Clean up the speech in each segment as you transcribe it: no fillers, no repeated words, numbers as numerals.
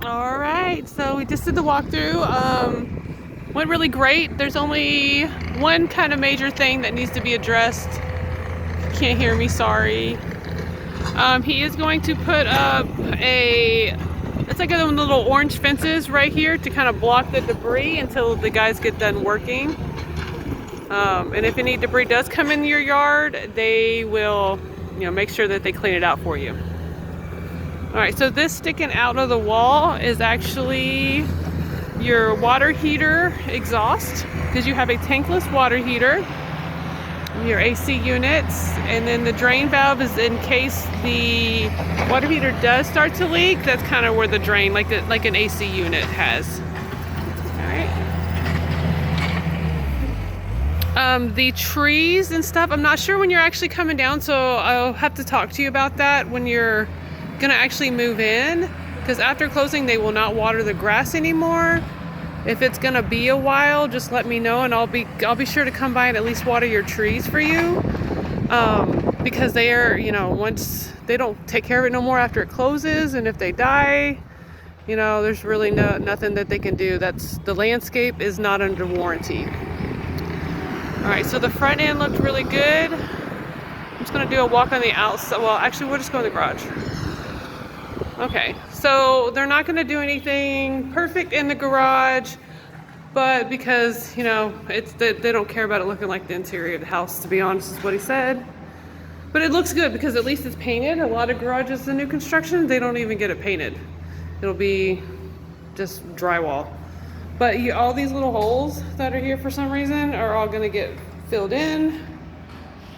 All right, so we just did the walkthrough. Went really great. There's only one kind of major thing that needs to be addressed. Can't hear me, sorry. He is going to put up it's like a little orange fences right here to kind of block the debris until the guys get done working. And if any debris does come in your yard, they will, make sure that they clean it out for you. All right, so this sticking out of the wall is actually your water heater exhaust, because you have a tankless water heater, your AC units, and then the drain valve is in case the water heater does start to leak. That's kind of where the drain, like an AC unit has. All right. The trees and stuff, I'm not sure when you're actually coming down, so I'll have to talk to you about that when you're gonna actually move in, because after closing they will not water the grass anymore. If it's gonna be a while, just let me know and I'll be sure to come by and at least water your trees for you, because they are, once they don't take care of it no more after it closes, and if they die, there's really nothing that they can do. The landscape is not under warranty. All right, so the front end looked really good. I'm just gonna do a walk on the outside. Well, actually we'll just go in the garage. Okay, so they're not going to do anything perfect in the garage, but because, they don't care about it looking like the interior of the house, to be honest, is what he said. But it looks good because at least it's painted. A lot of garages in new construction, they don't even get it painted. It'll be just drywall. But all these little holes that are here for some reason are all going to get filled in.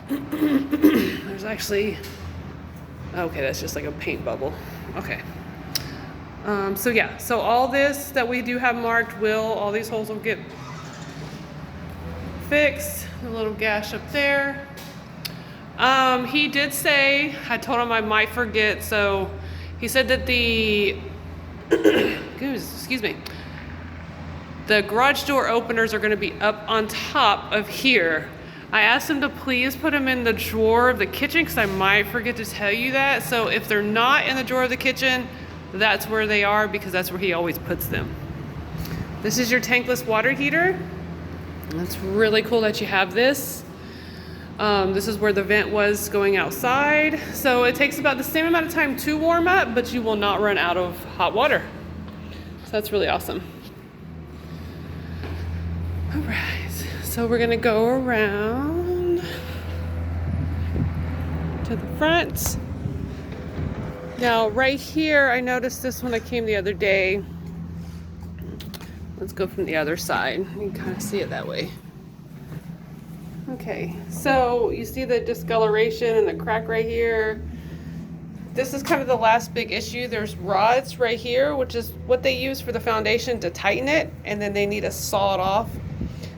There's actually... Okay, that's just like a paint bubble. Okay. So all this that we do have marked all these holes will get fixed. A little gash up there. He did say, I told him I might forget, so he said that the garage door openers are going to be up on top of here. I asked him to please put them in the drawer of the kitchen because I might forget to tell you that. So if they're not in the drawer of the kitchen, that's where they are, because that's where he always puts them. This is your tankless water heater. It's really cool that you have this. This is where the vent was going outside. So it takes about the same amount of time to warm up, but you will not run out of hot water. So that's really awesome. All right. So we're gonna go around to the front. Now right here, I noticed this when I came the other day. Let's go from the other side. You can kind of see it that way. Okay, so you see the discoloration and the crack right here. This is kind of the last big issue. There's rods right here, which is what they use for the foundation to tighten it, and then they need to saw it off.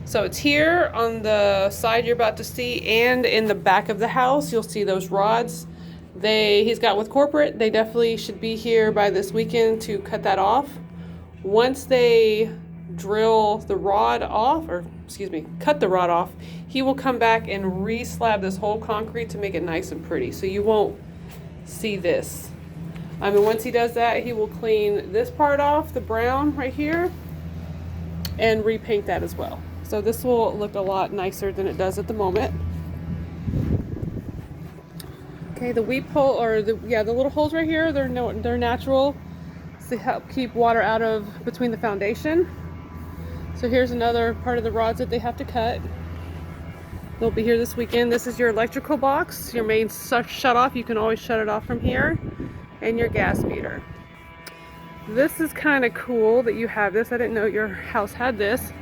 So it's here on the side you're about to see, and in the back of the house, you'll see those rods. He's got with corporate, they definitely should be here by this weekend to cut that off. Once they drill the rod off, cut the rod off, he will come back and re-slab this whole concrete to make it nice and pretty. So you won't see this. Once he does that, he will clean this part off, the brown right here, and repaint that as well. So this will look a lot nicer than it does at the moment. Okay, the weep hole, or the little holes right here, they're natural to help keep water out of between the foundation. So here's another part of the rods that they have to cut. They'll be here this weekend. This is your electrical box, your main shut off. You can always shut it off from here, and your gas meter. This is kind of cool that you have this. I didn't know your house had this.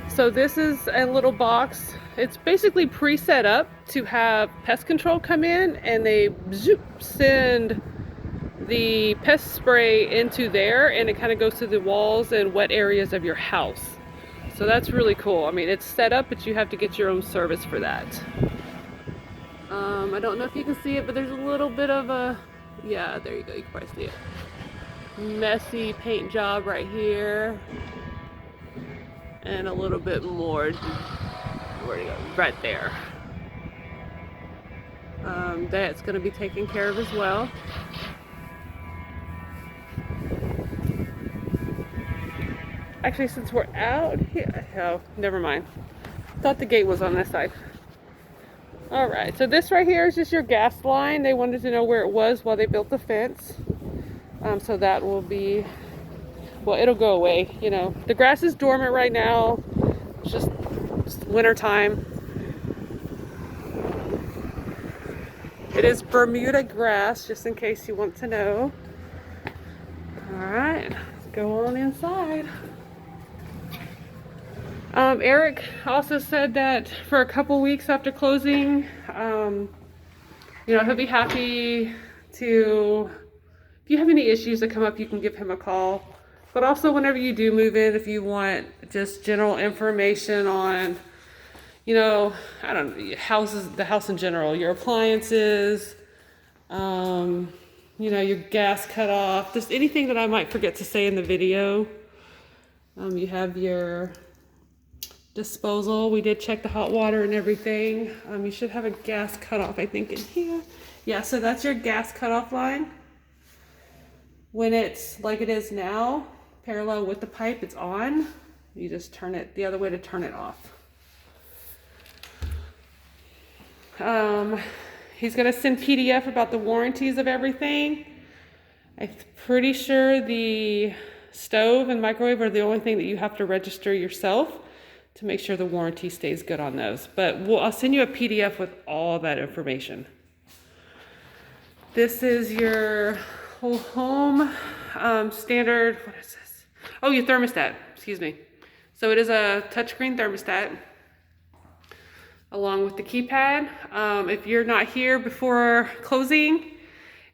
So this is a little box. It's basically pre-set up to have pest control come in, and they send the pest spray into there, and it kind of goes to the walls and wet areas of your house. So that's really cool. It's set up, but you have to get your own service for that. I don't know if you can see it, but there's a little bit of a, yeah, there you go, you can probably see it. Messy paint job right here. And a little bit more, where'd it go? Right there. That's going to be taken care of as well. Actually, since we're out here, oh, never mind. Thought the gate was on this side. All right, so this right here is just your gas line. They wanted to know where it was while they built the fence. So that will be, well, it'll go away. You know, the grass is dormant right now. It's just winter time. It is Bermuda grass, just in case you want to know. All right, let's go on inside. Eric also said that for a couple weeks after closing, you know, he'll be happy to, if you have any issues that come up, you can give him a call. But also whenever you do move in, if you want just general information on, you know, I don't know, the house in general, your appliances, you know, your gas cut off, just anything that I might forget to say in the video. You have your disposal. We did check the hot water and everything. You should have a gas cutoff, I think, in here. Yeah, so that's your gas cutoff line. When it's like it is now, parallel with the pipe, it's on. You just turn it the other way to turn it off. He's gonna send PDF about the warranties of everything. I'm pretty sure the stove and microwave are the only thing that you have to register yourself to make sure the warranty stays good on those. But I'll send you a PDF with all that information. This is your whole home standard, what is this? Oh, your thermostat, excuse me. So it is a touchscreen thermostat along with the keypad. If you're not here before closing,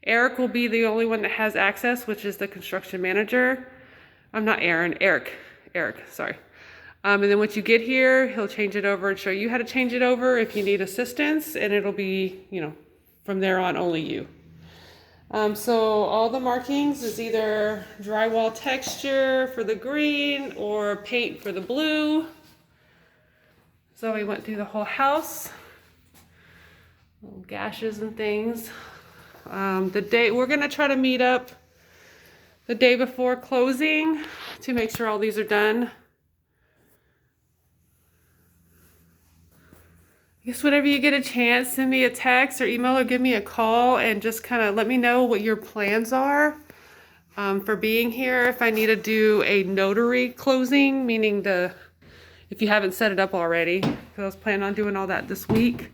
Eric will be the only one that has access, which is the construction manager. I'm not Aaron, Eric, sorry. And then once you get here, he'll change it over and show you how to change it over if you need assistance, and it'll be, you know, from there on, only you. So all the markings is either drywall texture for the green or paint for the blue. So we went through the whole house, little gashes and things. We're gonna try to meet up the day before closing to make sure all these are done. I guess whenever you get a chance, send me a text or email or give me a call and just kind of let me know what your plans are for being here. If I need to do a notary closing, meaning if you haven't set it up already, because I was planning on doing all that this week.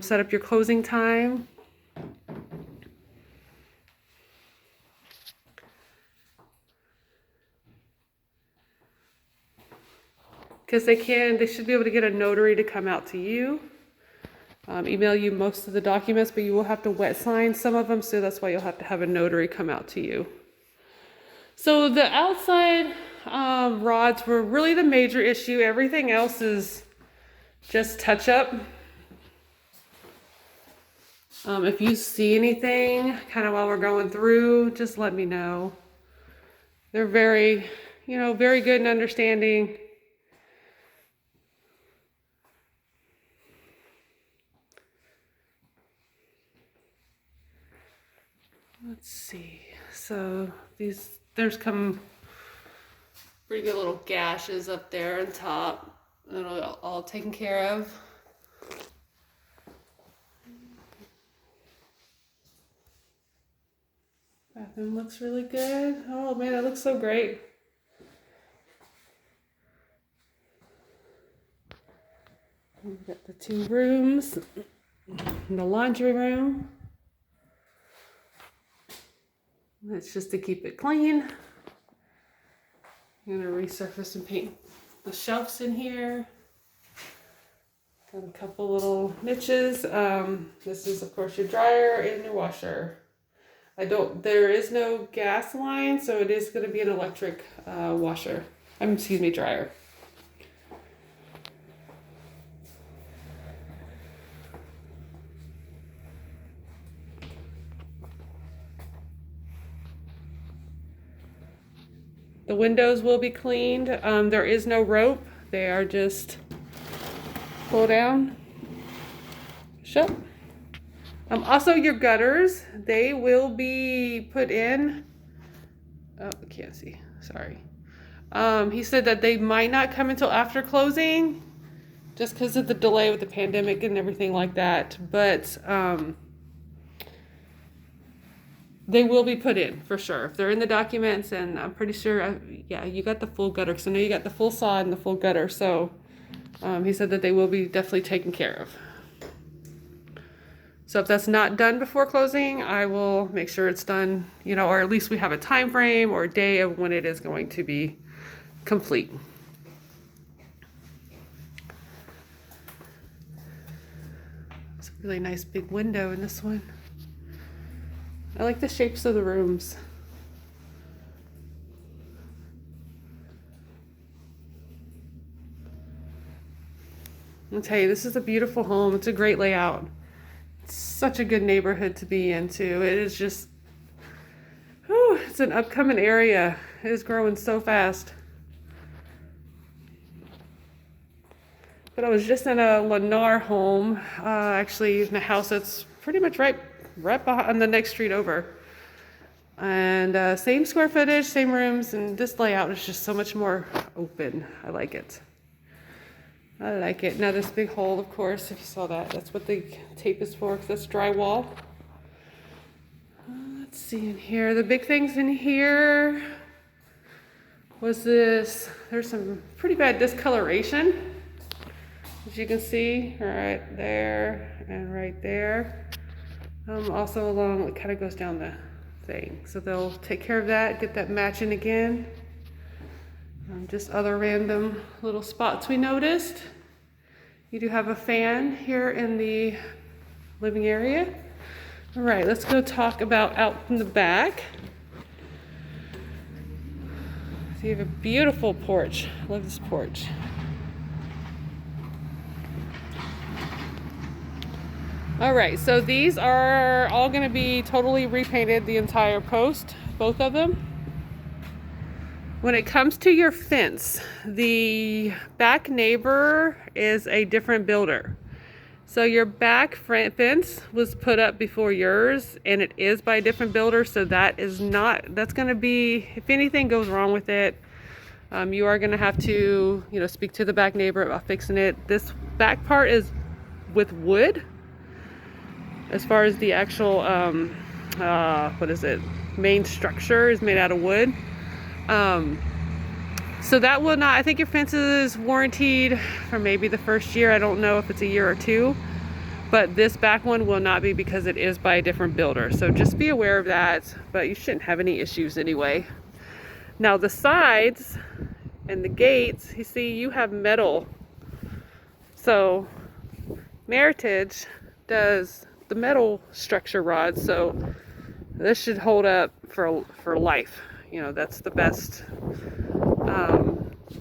Set up your closing time. Because they should be able to get a notary to come out to you, email you most of the documents, but you will have to wet sign some of them, so that's why you'll have to have a notary come out to you. So the outside rods were really the major issue. Everything else is just touch up. If you see anything kind of while we're going through, just let me know. They're very, you know, very good and understanding. Let's see. So there's come pretty good little gashes up there on top. It'll all taken care of. Bathroom looks really good. Oh man, it looks so great. We've got the 2 rooms and the laundry room. That's just to keep it clean. I'm gonna resurface and paint the shelves in here. Got a couple little niches. This is of course your dryer and your washer. There is no gas line, so it is gonna be an electric washer. Dryer. The windows will be cleaned. There is no rope. They are just pull down, shut. Also your gutters, they will be put in. Oh, I can't see, sorry. He said that they might not come until after closing, just because of the delay with the pandemic and everything like that. But they will be put in for sure if they're in the documents, and I'm pretty sure. Yeah, you got the full gutter, so now you got the full sod and the full gutter. So he said that they will be definitely taken care of. So if that's not done before closing, I will make sure it's done, you know, or at least we have a time frame or a day of when it is going to be complete. It's a really nice big window in this one. I like the shapes of the rooms. I'll tell you, this is a beautiful home. It's a great layout. It's such a good neighborhood to be into. It is just, whew, it's an upcoming area. It is growing so fast. But I was just in a Lennar home, actually in a house that's pretty much right behind the next street over. And same square footage, same rooms, and this layout is just so much more open. I like it. I like it. Now this big hole, of course, if you saw that, that's what the tape is for, because that's drywall. Let's see in here. The big things in here was this. There's some pretty bad discoloration, as you can see, right there and right there. Also along, it kind of goes down the thing. So they'll take care of that, get that matching again. Just other random little spots we noticed. You do have a fan here in the living area. All right, let's go talk about out in the back. So you have a beautiful porch. I love this porch. All right, so these are all going to be totally repainted, the entire post, both of them. When it comes to your fence, the back neighbor is a different builder. So your back fence was put up before yours, and it is by a different builder. So that's going to be, if anything goes wrong with it, you are going to have to, you know, speak to the back neighbor about fixing it. This back part is with wood. As far as the actual, main structure is made out of wood. So that will not, I think your fence is warranted for maybe the first year. I don't know if it's a year or two, but this back one will not be because it is by a different builder. So just be aware of that, but you shouldn't have any issues anyway. Now the sides and the gates, you see, you have metal. So Meritage does the metal structure rods, so this should hold up for life. You know, that's the best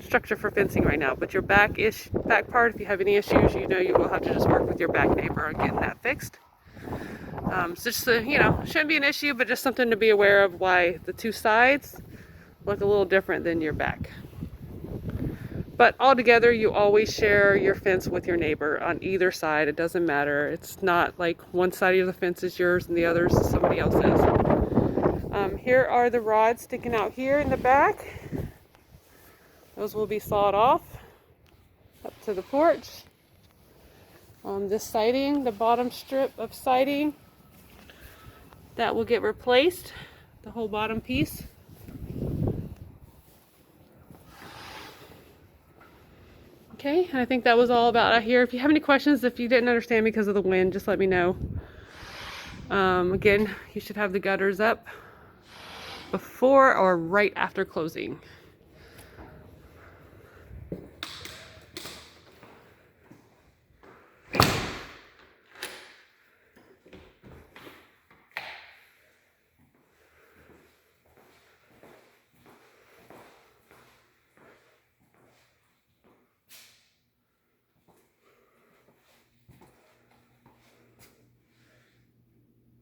structure for fencing right now. But your back part, if you have any issues, you know you will have to just work with your back neighbor on getting that fixed. So just you know, shouldn't be an issue, but just something to be aware of, why the two sides look a little different than your back. But altogether, you always share your fence with your neighbor on either side. It doesn't matter. It's not like one side of the fence is yours and the other is somebody else's. Here are the rods sticking out here in the back. Those will be sawed off up to the porch. This siding, the bottom strip of siding, that will get replaced, the whole bottom piece. Okay, and I think that was all about out here. If you have any questions, if you didn't understand because of the wind, just let me know. Again, you should have the gutters up before or right after closing.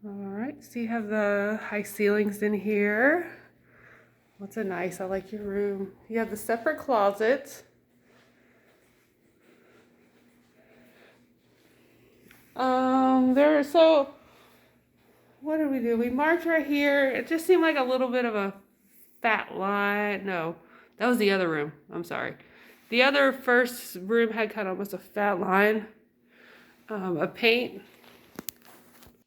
All right, so you have the high ceilings in here. What's a nice, I like your room. You have the separate closet. So what did we do? We marked right here. It just seemed like a little bit of a fat line. No, That was the other room. I'm sorry. The other first room had kind of almost a fat line of paint